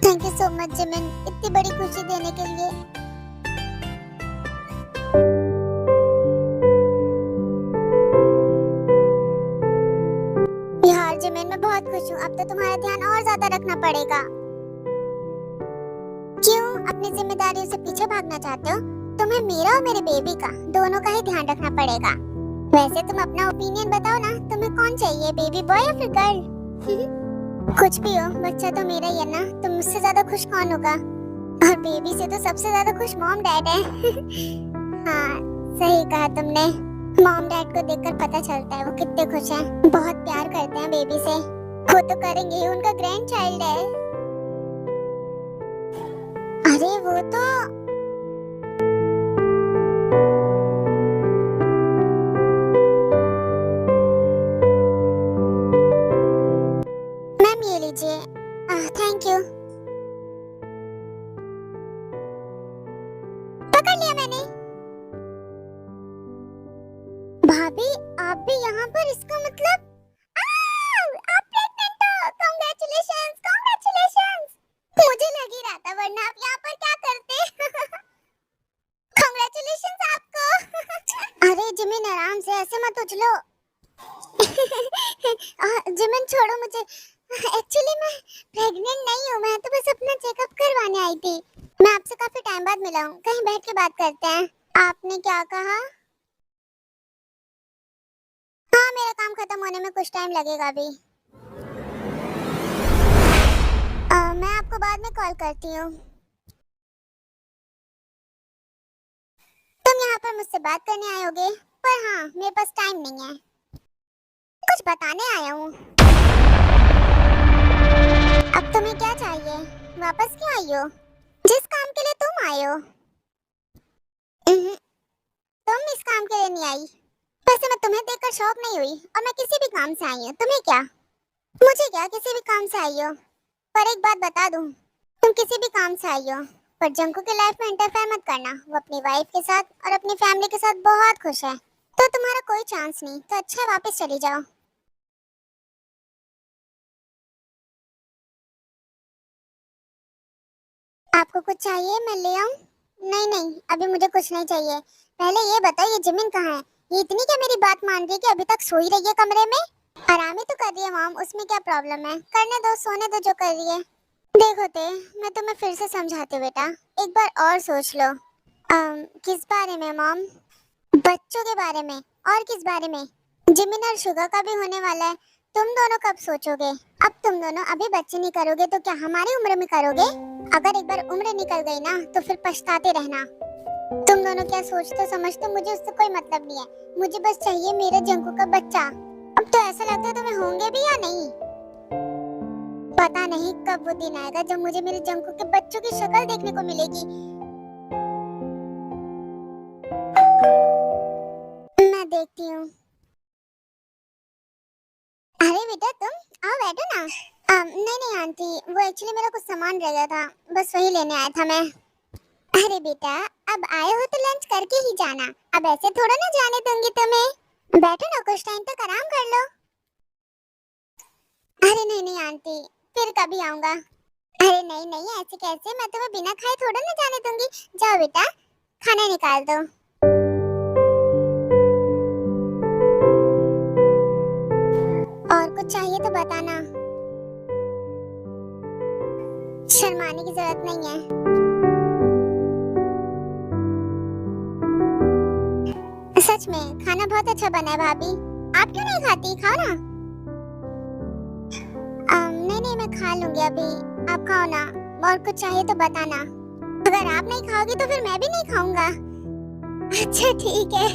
Thank you so much Jimin, इतनी बड़ी खुशी देने के लिए। यार जिमिन, मैं बहुत खुश हूँ। अब तो तुम्हारा ध्यान और ज्यादा रखना पड़ेगा। क्यों अपनी जिम्मेदारियों से पीछे भागना चाहते हो? तुम्हें मेरा और मेरे बेबी का दोनों का ही ध्यान रखना पड़ेगा। वैसे तुम अपना ओपिनियन बताओ ना, तुम्हें कौन चाहिए, बेबी बॉय या फिर गर्ल? कुछ भी हो, बच्चा तो मेरा ही है ना। तुम मुझसे ज्यादा खुश कौन होगा? और बेबी से तो सबसे ज्यादा खुश मॉम डैड है। हाँ, सही कहा तुमने। मॉम डैड को देखकर पता चलता है वो कितने खुश हैं। बहुत प्यार करते हैं बेबी से। वो तो करेंगे ही, उनका ग्रैंड चाइल्ड है। अरे वो तो मैम, ये लीजिए। Thank you. पकड़ लिया मैंने। भाभी, आप भी यहाँ पर? इसका मतलब आप प्रेग्नेंट हो। Congratulations, congratulations. मुझे लग ही रहा था, वरना आप यहाँ पर क्या करते? कांग्रेचुलेशंस आपको। अरे जिमिन, आराम से, ऐसे मत उछलो। जिमिन छोड़ो मुझे। एक्चुअली मैं प्रेग्नेंट नहीं हूँ, मैं तो बस अपना चेकअप करवाने आई थी। मैं आपसे काफी टाइम बाद मिला हूँ, कहीं बैठ के बात करते हैं। आपने क्या कहा? हाँ, मेरा काम खत्म होने में कुछ टाइम लगेगा अभी। मैं आपको बाद में कॉल करती हूँ। तुम यहाँ पर मुझसे बात करने आए होगे, पर हाँ, मेरे पास टाइम नहीं है। कुछ बताने आया हूँ। अब तुम्हें क्या चाहिए? वापस क्यों आई हो? जिस काम के लिए तुम आए हो। तुम इस काम के लिए नहीं आई। वैसे मैं तुम्हें देखकर शॉक नहीं हुई, और मैं किसी भी काम से आई हूँ। तुम्हें क्या? मुझे क्या, किसी भी काम से आई हो। पर एक बात बता दूं, तुम किसी भी काम से आई हो, पर जंकू के लाइफ में इंटरफेयर मत करना। वो अपनी वाइफ के साथ और अपनी फैमिली के साथ बहुत खुश है, तो तुम्हारा कोई चांस नहीं। तो अच्छा, वापस चली जाओ। आपको कुछ चाहिए, मैं ले आऊं? नहीं नहीं, अभी मुझे कुछ नहीं चाहिए। पहले ये बताओ, ये जिमिन कहाँ है? ये इतनी क्या मेरी बात मान रही है कि अभी तक सोई रही है कमरे में? आराम ही तो कर रही है मॉम, उसमें क्या प्रॉब्लम है? करने दो, सोने दो जो कर रही है। देखो ते, मैं तुम्हें फिर से समझाती हूँ बेटा, एक बार और सोच लो। किस बारे में मॉम? बच्चों के बारे में। और किस बारे में? जिमिन और शुगा का भी होने वाला है। तुम दोनों कब सोचोगे? अब तुम दोनों अभी बच्चे नहीं करोगे तो क्या हमारी उम्र में करोगे? अगर एक बार उम्र निकल गई ना, तो फिर पछताते रहना। तुम दोनों क्या सोचते समझते, मुझे उससे कोई मतलब नहीं है। मुझे बस चाहिए मेरे जंकू का बच्चा। अब तो ऐसा लगता है तुम्हें होंगे भी या नहीं। पता नहीं कब वो दिन आएगा जब मुझे मेरे जंकू के बच्चों की शक्ल देखने को मिलेगी। मैं देखती हूँ। अरे बेटा, तुम आओ, बैठो ना। नहीं नहीं आंटी, वो एक्चुअली मेरा कुछ सामान रह गया था, बस वही लेने आया था मैं। अरे बेटा, अब आए हो तो लंच करके ही जाना। अब ऐसे थोड़ा ना जाने दूंगी तुम्हें। बैठो ना, कुछ टाइम तक आराम कर लो। अरे नहीं नहीं आंटी, फिर कभी आऊंगा। अरे नहीं नहीं, ऐसे कैसे? मैं तुम्हें बिना खाए थोड़ा ना जाने दूंगी। जाओ बेटा, खाना निकाल दो। और कुछ चाहिए तो बताना। शर्माने की जरूरत नहीं है। सच में खाना बहुत अच्छा बना है भाभी। आप क्यों नहीं खाती? खाओ ना। नहीं नहीं, मैं खा लूंगी अभी। आप खाओ ना। और कुछ चाहिए तो बताना। अगर आप नहीं खाओगी तो फिर मैं भी नहीं खाऊंगा। अच्छा ठीक है।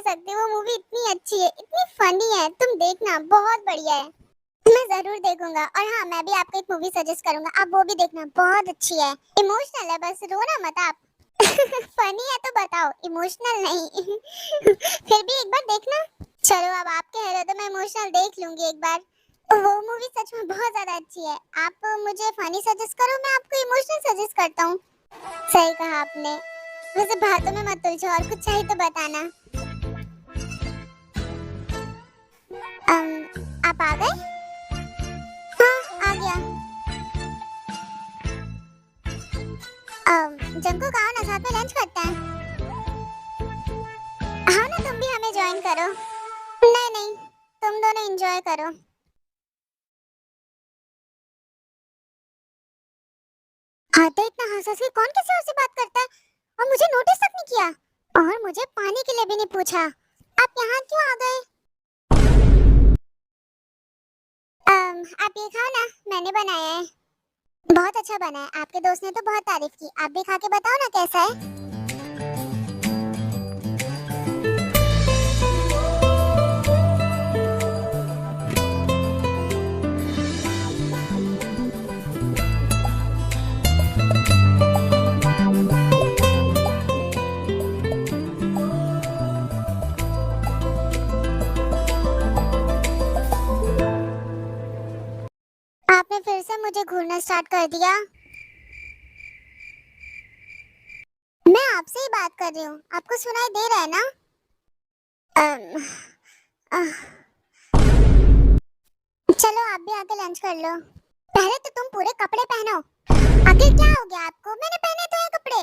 नहीं सकती, वो मूवी इतनी अच्छी है, इतनी फनी है, तुम देखना, बहुत बढ़िया है। मैं जरूर देखूंगा। और हाँ, मैं भी आपको एक मूवी सजेस्ट करूंगा, आप वो भी देखना, बहुत अच्छी है। इमोशनल है, बस रोना मत आप। फनी है तो बताओ, इमोशनल नहीं। फिर भी एक बार देखना। चलो, अब आप कह रहे हो तो मैं इमोशनल देख लूंगी एक बार। वो मूवी सच में बहुत ज्यादा अच्छी है। आप मुझे फनी सजेस्ट करो, मैं आपको इमोशनल सजेस्ट करता हूँ। सही कहा आपने। वैसे बातों में मत उलझो, और कुछ चाहिए तो बताना। आप आ गए? हाँ, आ गया। जंको आओ ना, साथ में लंच करते हैं। आओ ना, तुम भी हमें ज्वाइन करो। नहीं नहीं, तुम दोनों एंजॉय करो। हाँ, तो इतना हंस हंस के कौन किसी और से बात करता है, और मुझे नोटिस तक नहीं किया, और मुझे पानी के लिए भी नहीं पूछा। आप यहाँ क्यों आ गए? आप ये खाओ ना, मैंने बनाया है। बहुत अच्छा बना है, आपके दोस्त ने तो बहुत तारीफ की। आप भी खा के बताओ ना कैसा है। आपने फिर से मुझे घूरना स्टार्ट कर दिया। मैं आपसे ही बात कर रही हूँ, आपको सुनाई दे रहा है ना? अम, अह, चलो, आप भी आके लंच कर लो। पहले तो तुम पूरे कपड़े पहनो। आखिर क्या हो गया आपको? मैंने पहने तो है कपड़े।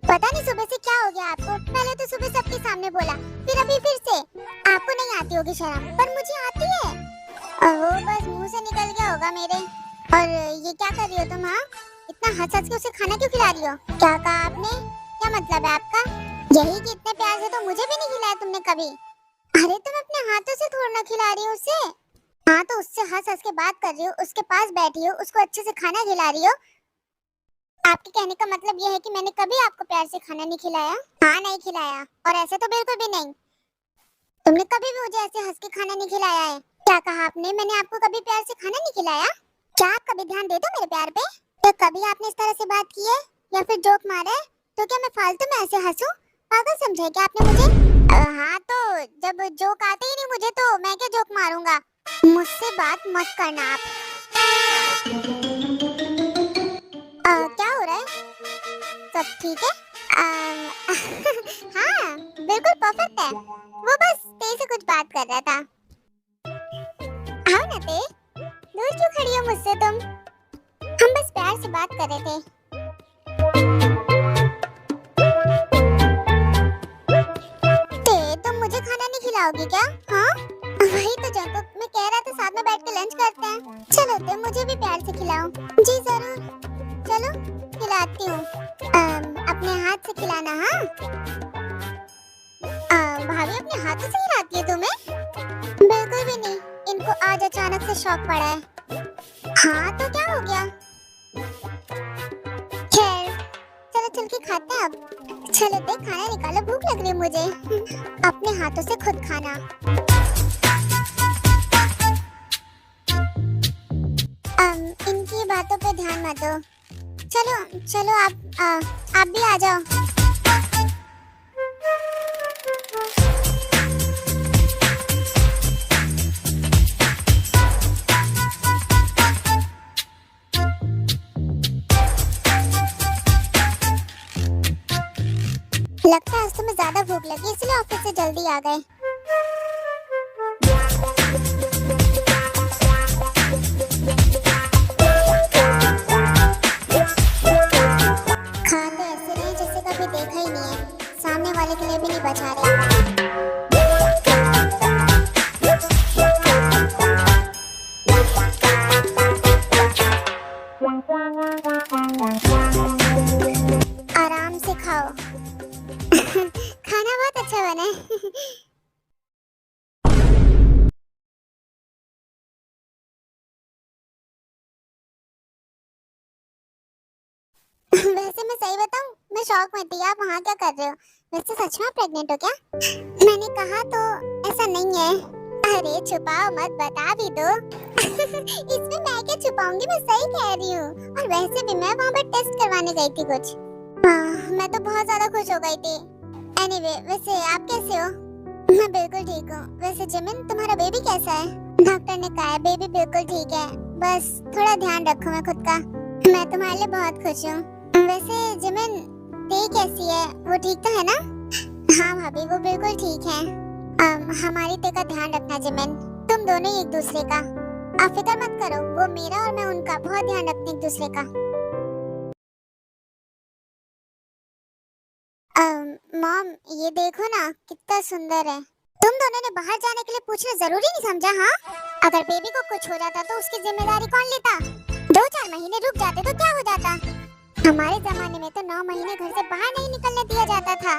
पता नहीं सुबह से क्या हो गया आपको। पहले तो सुबह सबके सामने बोला, फिर अभी फिर से। आपको नहीं आती होगी शर्म, पर मुझे आती है। वो बस मुंह से निकल गया होगा मेरे। और ये क्या कर रही हो तुम? हाँ, इतना हंस हंस के उसे खाना क्यों खिला रही हो? क्या कहा आपने? क्या मतलब है आपका? यही कि इतने प्यार से तो मुझे भी नहीं खिलाया तुमने कभी। अरे, तुम अपने हाथों से थोड़ा ना खिला रही हो उसे। हाँ, तो उससे हंस हंस के बात कर रही हो, उसके पास बैठी हो, उसको अच्छे से खाना खिला रही हो। आपके कहने का मतलब यह है कि मैंने कभी आपको प्यार से खाना नहीं खिलाया? हाँ, नहीं खिलाया, और ऐसे तो बिल्कुल भी नहीं। तुमने कभी भी मुझे ऐसे हंस के खाना नहीं खिलाया है। क्या कहा आपने? मैंने आपको कभी प्यार से खाना नहीं खिलाया? क्या आप कभी ध्यान देते हो मेरे प्यार पे? तो कभी आपने इस तरह से बात की है, या फिर जोक मारा है? तो क्या मैं फालतू में ऐसे हंसूं? पागल समझे क्या आपने मुझे? हाँ, तो जब जोक आते ही नहीं मुझे, तो मैं क्या जोक मारूंगा? मुझसे बात मत करना आप। क्या हो रहा है? सब ठीक है? हाँ, बिल्कुल परफेक्ट है। वो बस तेरे से कुछ बात कर रहा था। आओ ना ते, दूर क्यों खड़ी हो मुझसे तुम? हम बस प्यार से बात कर रहे थे। ते, तुम मुझे खाना नहीं खिलाओगी क्या? हाँ, वही तो जंको मैं कह रहा था, साथ में बैठ के लंच करते हैं। चलो ते, मुझे भी प्यार से खिलाओ। जी जरूर, चलो खिलाती हूँ। अपने हाथ से खिलाना। हाँ, भाभी अपने हाथों से खिलाती है तुम्हें? बिल्कुल भी नहीं, इनको आज अचानक से शौक पड़ा है। हाँ, तो क्या हो गया? खैर, चलो चल के खाते हैं अब। चलो दे, खाना निकालो, भूख लग रही है मुझे। अपने हाथों से खुद खाना। इनकी बातों पे ध्यान मत दो। चलो चलो, आप भी आ जाओ। लगता है आज तुम्हें ज्यादा भूख लगी, इसलिए ऑफिस से जल्दी आ गए। खाते ऐसे रहे जैसे कभी देखा ही नहीं है, सामने वाले के लिए भी नहीं बचा रहे। आराम से खाओ। खाना बहुत अच्छा बना है। मैं सही बताऊं, मैं शॉक में थी। आप वहाँ क्या कर रहे हो? वैसे सच में प्रेग्नेंट हो क्या? मैंने कहा तो ऐसा नहीं है। अरे छुपाओ मत, बता भी दो। इसमें मैं क्या छुपाऊंगी, मैं सही कह रही हूँ। और वैसे भी मैं वहाँ पर टेस्ट करवाने गई थी कुछ। मैं तो बहुत ज्यादा खुश हो गई थी। एनीवे, वैसे आप कैसे हो? मैं बिल्कुल ठीक हूँ। वैसे जिमिन, तुम्हारा बेबी कैसा है? डॉक्टर ने कहा है बेबी बिल्कुल ठीक है, बस थोड़ा ध्यान रखो मैं खुद का। मैं तुम्हारे लिए बहुत खुश हूँ। वैसे जिमिन, ते कैसी है? वो ठीक तो है ना? हाँ भाभी, वो बिल्कुल ठीक है। हमारी ते का ध्यान रखना जिमिन, तुम दोनों ही एक दूसरे का। आप फिक्र मत करो, वो मेरा और मैं उनका बहुत ध्यान रखते एक दूसरे का। मॉम, ये देखो ना कितना सुंदर है। तुम दोनों ने बाहर जाने के लिए पूछना जरूरी नहीं समझा? हाँ, अगर बेबी को कुछ हो जाता तो उसकी जिम्मेदारी कौन लेता? 2-4 महीने रुक जाते तो क्या हो जाता? हमारे जमाने में तो 9 महीने घर से बाहर नहीं निकलने दिया जाता था।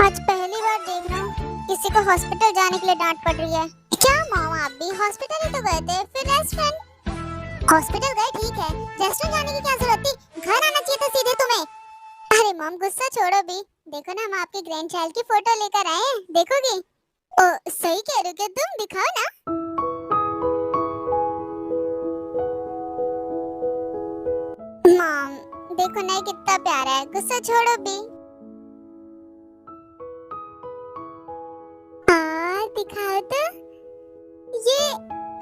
आज पहली बार देख रहा हूँ किसी को हॉस्पिटल जाने के लिए डांट पड़ रही है। क्या मॉम, आप भी हॉस्पिटल ही तो गए थे, फिर रेस्टोरेंट? हॉस्पिटल गए ठीक है, रेस्टोरेंट जाने की क्या जरूरत थी? घर आना चाहिए था सीधे तुम्हें। अरे मॉम, गुस्सा छोड़ो भी। देखो ना, हम आपके ग्रैंड चाइल्ड की फोटो लेकर आए हैं, देखोगी? ओ, सही कह रहे हो क्या तुम? दिखाओ ना। मॉम, देखो ना, ये कितना प्यारा है। गुस्सा छोड़ो भी। दिखाओ तो। ये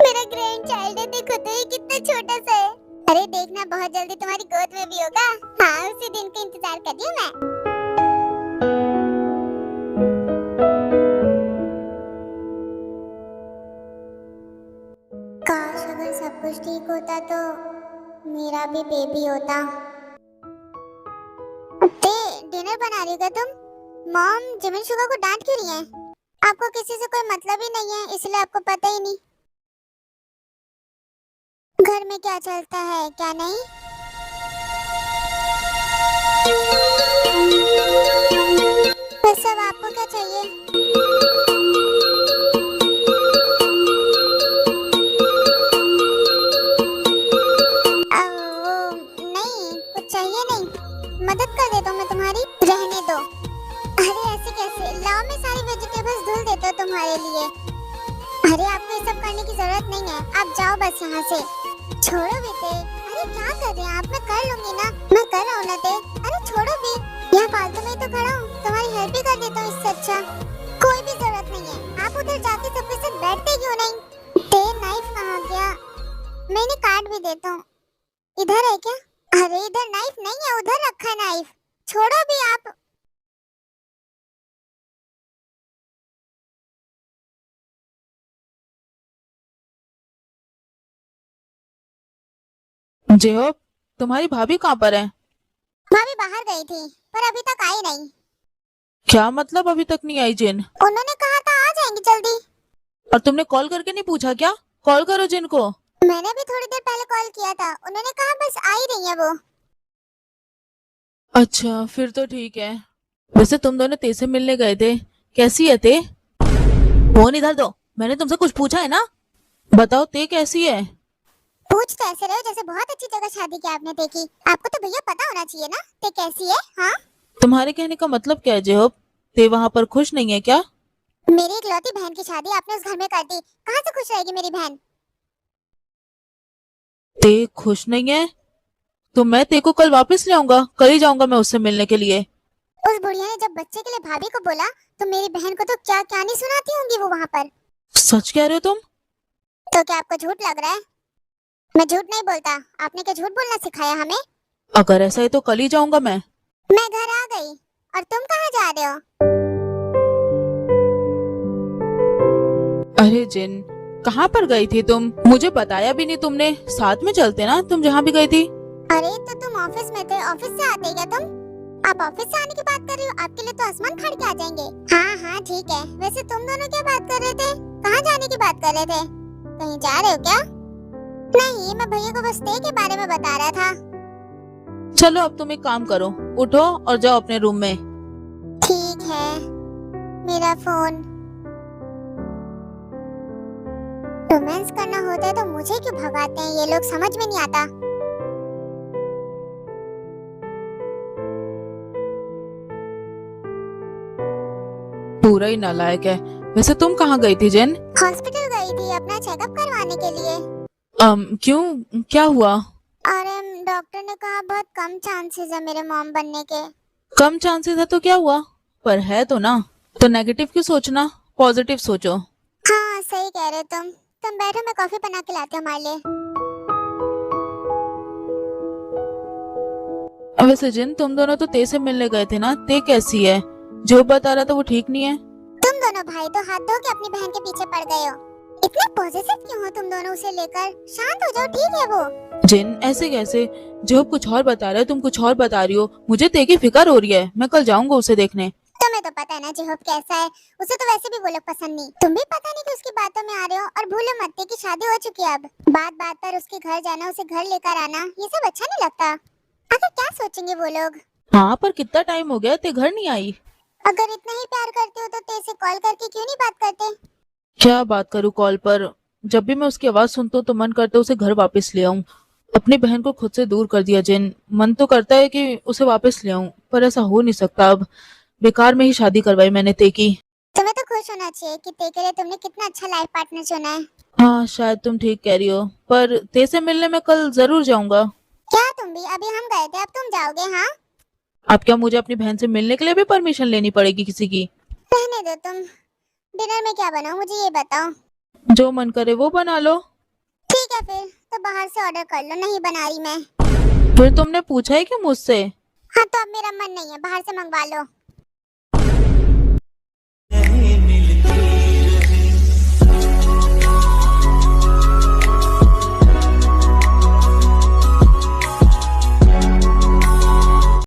मेरा ग्रैंड चाइल्ड है, देखो तो ये कितना छोटा सा है। अरे देखना, बहुत जल्दी तुम्हारी गोद में भी होगा। हाँ, उसी दिन का इंतजार कर रही हूँ मैं। काश अगर सब कुछ ठीक होता तो मेरा भी बेबी होता। ते, डिनर बना रही हो क्या तुम? मॉम, जिमिन शुगा को डांट क्यों रही है? आपको किसी से कोई मतलब ही नहीं है, इसलिए आपको पता ही नहीं घर में क्या चलता है क्या नहीं। बस अब आपको क्या चाहिए? नहीं, कुछ चाहिए नहीं। मदद कर देता हूँ मैं तुम्हारी, रहने दो। अरे ऐसे कैसे? लाओ, मैं सारी वेजिटेबल्स धुल देता हूँ तुम्हारे लिए। अरे आपको ये सब करने की जरूरत नहीं है, आप जाओ बस यहाँ से। छोड़ो बेटे। अरे क्या कर रहे हैं आप? मैं कर लूंगी ना, मैं कर रहा हूँ ना ते। अरे छोड़ो भी, यहाँ फालतू में ही तो खड़ा हूँ, तुम्हारी हेल्प भी कर देता हूँ इससे अच्छा। कोई भी जरूरत नहीं है, आप उधर जाके सबके साथ बैठते क्यों नहीं? ते, नाइफ कहाँ गया? मैं इन्हें काट भी देता हूँ। इधर है क्या? अरे इधर नाइफ नहीं है, उधर रखा है नाइफ। छोड़ो भी आप। जेहोब, तुम्हारी भाभी कहाँ पर है? भाभी बाहर गई थी, पर अभी तक आई नहीं। क्या मतलब अभी तक नहीं आई जिन? उन्होंने कहा था आ जाएंगी जल्दी। और तुमने कॉल करके नहीं पूछा क्या? कॉल करो जिन को। मैंने भी थोड़ी देर पहले कॉल किया था, उन्होंने कहा बस आ ही रही है वो। अच्छा, फिर तो ठीक है। वैसे तुम दोनों ते से मिलने गए थे, कैसी है ते? फोन इधर दो, मैंने तुमसे कुछ पूछा है ना? बताओ ते कैसी है? पूछ तो ऐसे रहे हो जैसे बहुत अच्छी जगह शादी की आपने देखी। आपको तो भैया पता होना चाहिए ना ते कैसी है। हाँ, तुम्हारे कहने का मतलब क्या है जेहोब? ते वहाँ पर खुश नहीं है क्या? मेरी इकलौती बहन की शादी आपने उस घर में कर दी, कहाँ से खुश रहेगी मेरी बहन? ते खुश नहीं है तो मैं ते को कल वापस ले आऊंगा, कल ही जाऊंगा मैं उससे मिलने के लिए। उस बुढ़िया ने जब बच्चे के लिए भाभी को बोला तो मेरी बहन को तो क्या क्या नहीं सुनाती होंगी वो वहाँ पर। सच कह रहे हो तुम? तो क्या आपको झूठ लग रहा है? मैं झूठ नहीं बोलता, आपने क्या झूठ बोलना सिखाया हमें? अगर ऐसा है तो कल ही जाऊंगा मैं। मैं घर आ गई, और तुम कहाँ जा रहे हो? अरे जिन, कहाँ पर गई थी तुम? मुझे बताया भी नहीं तुमने। साथ में चलते ना, तुम जहाँ भी गई थी। अरे तो तुम ऑफिस में थे, ऑफिस से आते क्या तुम? आप ऑफिस से आने की बात कर रही हो? आपके लिए तो आसमान फाड़ के आ जाएंगे। हाँ हाँ ठीक है। वैसे तुम दोनों क्या बात कर रहे थे? कहाँ जाने की बात कर रहे थे? कहीं जा रहे हो क्या? नहीं, मैं भैया को बस ते के बारे में बता रहा था। चलो अब तुम एक काम करो, उठो और जाओ अपने रूम में। ठीक है। मेरा फोन। रोमांस करना होता है तो मुझे क्यों भगाते हैं ये लोग, समझ में नहीं आता। पूरा ही नालायक है। वैसे तुम कहाँ गई थी जिन? हॉस्पिटल गई थी अपना चेकअप करवाने के लिए। क्यों, क्या हुआ? और डॉक्टर ने कहा बहुत कम चांसेस है मेरे मॉम बनने के। कम चांसेस है तो क्या हुआ, पर है तो ना। तो नेगेटिव क्यों सोचना, पॉजिटिव सोचो। हाँ सही कह रहे हो तुम बैठो, मैं कॉफी बना के लाती हूँ हमारे लिए। वैसे जिन तुम दोनों तो ते से मिलने गए थे ना, ते कैसी है? जो बता रहा था वो ठीक नहीं है। तुम दोनों भाई तो हाथ धो के अपनी बहन के पीछे पड़ गए हो। इतने पॉजिटिव क्यों हो तुम दोनों उसे लेकर? शांत हो जाओ, ठीक है वो। जिन ऐसे कैसे? जो कुछ और बता रहा है तुम कुछ और बता रही हो। मुझे ते की फिक्र हो रही है, मैं कल जाऊंगा उसे देखने। तुम्हें तो पता है ना जिहोब कैसा है, उसे तो वैसे भी वो लोग पसंद नहीं। तुम भी पता नहीं कि उसकी बातों में आ रहे हो। और भूलो मत कि शादी हो चुकी है अब। बात बात पर उसके घर जाना, उसे घर लेकर आना, ये सब अच्छा नहीं लगता। आखिर क्या सोचेंगे वो लोग? हाँ, पर कितना टाइम हो गया ते घर नहीं आई। अगर इतना ही प्यार करते हो तो तेरे से कॉल करके क्यों नहीं बात करते? क्या बात करूँ कॉल पर? जब भी मैं उसकी आवाज सुनता हूँ तो मन करता है उसे घर वापस ले आऊं। अपनी बहन को खुद से दूर कर दिया जिन। मन तो करता है कि उसे वापस ले आऊं, पर ऐसा हो नहीं सकता अब। बेकार में ही शादी करवाई मैंने ते की। तुम्हें तो खुश होना चाहिए कि ते के लिए तुमने कितना अच्छा लाइफ पार्टनर चुना है। हाँ, शायद तुम ठीक कह रही हो, पर ते से मिलने में कल जरूर जाऊंगा। क्या तुम भी? अभी हम गए थे, अब तुम जाओगे? हाँ अब क्या मुझे अपनी बहन से मिलने के लिए भी परमिशन लेनी पड़ेगी किसी की? रहने दो तुम। डिनर में क्या बनाऊं मुझे ये बताओ। जो मन करे वो बना लो। ठीक है फिर तो बाहर से ऑर्डर कर लो, नहीं बना रही मैं। फिर तुमने पूछा है क्यों मुझसे? हाँ तो अब मेरा मन नहीं है, बाहर से मंगवा लो।